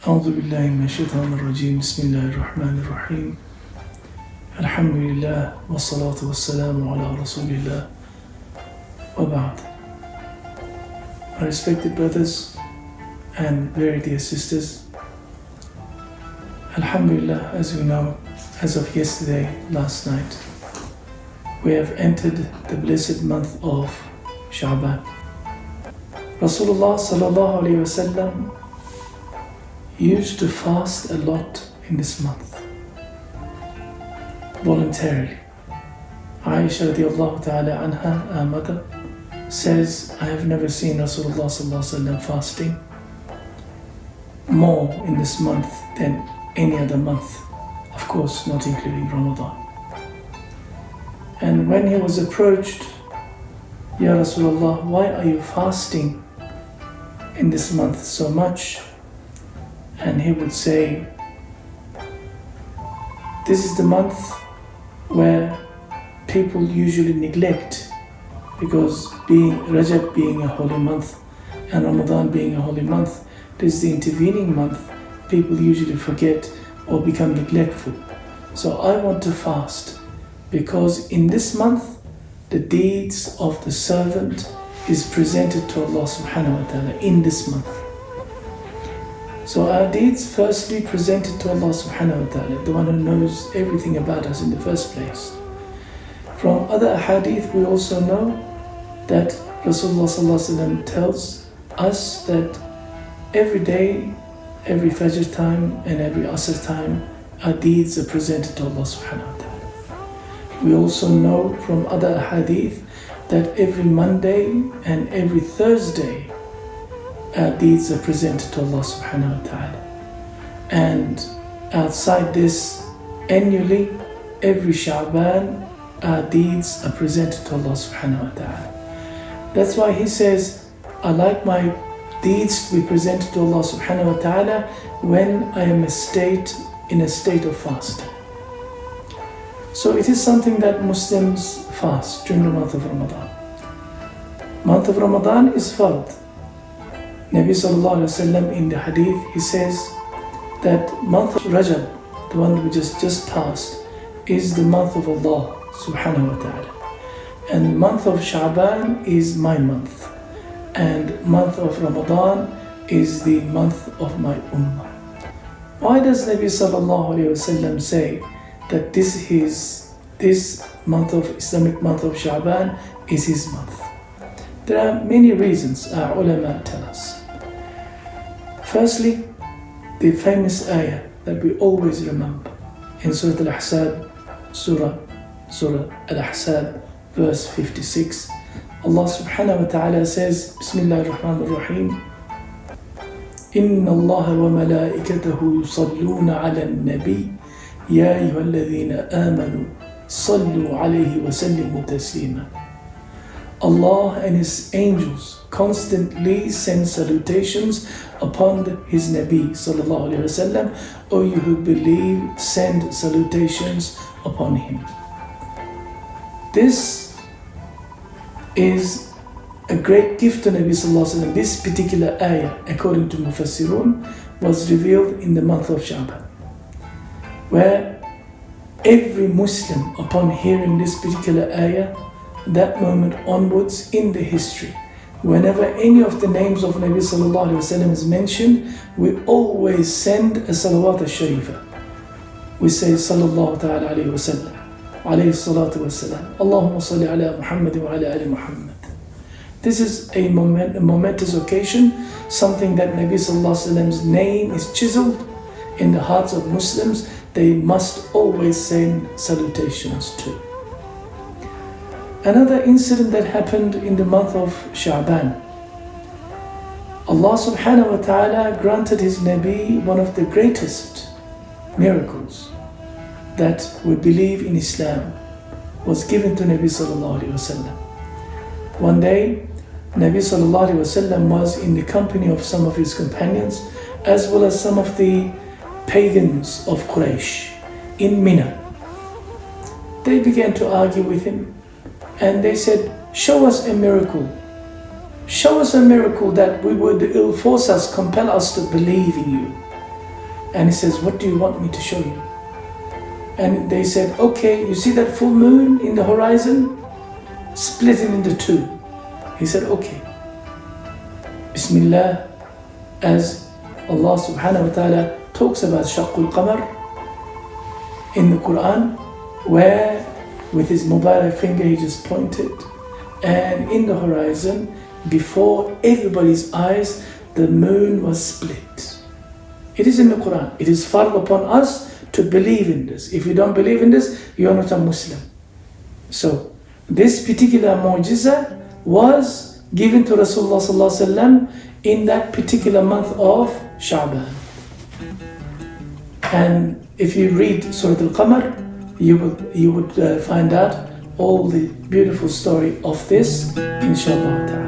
أعوذ بالله من الشيطان الرجيم بسم الله الرحمن الرحيم الحمد لله والصلاة والسلام على رسول الله وبعد. My respected brothers and very dear sisters, Alhamdulillah, as we know, as of yesterday, last night, we have entered the blessed month of Sha'ban. Rasulullah sallallahu alayhi wasallam used to fast a lot in this month, voluntarily. Aisha radiallahu ta'ala anha, our mother, says, I have never seen Rasulullah sallallahu alayhi wasallam fasting more in this month than any other month, of course not including Ramadan. And when he was approached, Ya Rasulullah, why are you fasting in this month so much? And he would say, this is the month where people usually neglect, because Rajab being a holy month and Ramadan being a holy month, this is the intervening month, people usually forget or become neglectful. So I want to fast because in this month the deeds of the servant is presented to Allah subhanahu wa ta'ala in this month. So our deeds firstly presented to Allah subhanahu wa ta'ala, the one who knows everything about us in the first place. From other hadith we also know that Rasulullah sallallahu alaihi wasallam tells us that every day, every Fajr time and every Asr time, our deeds are presented to Allah subhanahu wa ta'ala. We also know from other hadith that every Monday and every Thursday our deeds are presented to Allah subhanahu wa ta'ala. And outside this, annually, every Sha'ban, our deeds are presented to Allah subhanahu wa ta'ala. That's why he says, I like my deeds to be presented to Allah subhanahu wa ta'ala when I am in a state of fasting. So it is something that Muslims fast during the month of Ramadan. Month of Ramadan is fard. Nabi sallallahu alayhi wa sallam in the hadith, he says that month of Rajab, the one we just passed, is the month of Allah subhanahu wa ta'ala. And month of Sha'ban is my month. And month of Ramadan is the month of my ummah. Why does Nabi sallallahu alayhi wa sallam say that this month of Islamic month of Sha'ban is his month? There are many reasons our ulama tell us. Firstly, the famous ayah that we always remember in Surah Al-Ahzab, Surah Al-Ahzab, verse 56. Allah subhanahu wa ta'ala says, Bismillah ar-Rahman ar-Rahim, Inna Allah wa malaikatahu yusalluna ala al-Nabi, Ya ayyuha alladhina amanu, sallu alayhi wa sallimu taslima. Allah and His angels constantly send salutations upon His Nabi sallallahu alayhi wa sallam. O you who believe, send salutations upon him. This is a great gift to Nabi sallallahu alayhi wa sallam. This particular ayah, according to Mufassirun, was revealed in the month of Sha'ban, where every Muslim, upon hearing this particular ayah, that moment onwards in the history, whenever any of the names of Nabi sallallahu alayhi wa sallam is mentioned, we always send a salawat al-sharifa. We say sallallahu ta'ala alayhi wa sallam, alayhi salatu wa salam, Allahumma salli ala Muhammad wa ala ali Muhammad. This is a momentous occasion, something that Nabi sallallahu alayhi wa sallam's name is chiseled in the hearts of Muslims. They must always send salutations to. Another incident that happened in the month of Sha'ban, Allah subhanahu wa ta'ala granted His Nabi one of the greatest miracles that we believe in Islam was given to Nabi sallallahu alayhi wa sallam. One day, Nabi sallallahu alayhi wa sallam was in the company of some of his companions as well as some of the pagans of Quraysh in Mina. They began to argue with him and they said, show us a miracle. Show us a miracle that we would, it will force us, compel us to believe in you. And he says, what do you want me to show you? And they said, okay, you see that full moon in the horizon? Split it into two. He said, okay. Bismillah, as Allah subhanahu wa ta'ala talks about Shaqqul Qamar in the Quran, where with his Mubarak finger he just pointed, and in the horizon, before everybody's eyes, the moon was split. It is in the Quran. It is fard upon us to believe in this. If you don't believe in this, you are not a Muslim. So, this particular mu'jiza was given to Rasulullah sallallahu alaihi wasallam in that particular month of Sha'ban. And if you read Surah Al-Qamar, you would find out all the beautiful story of this, inshallah ta'ala.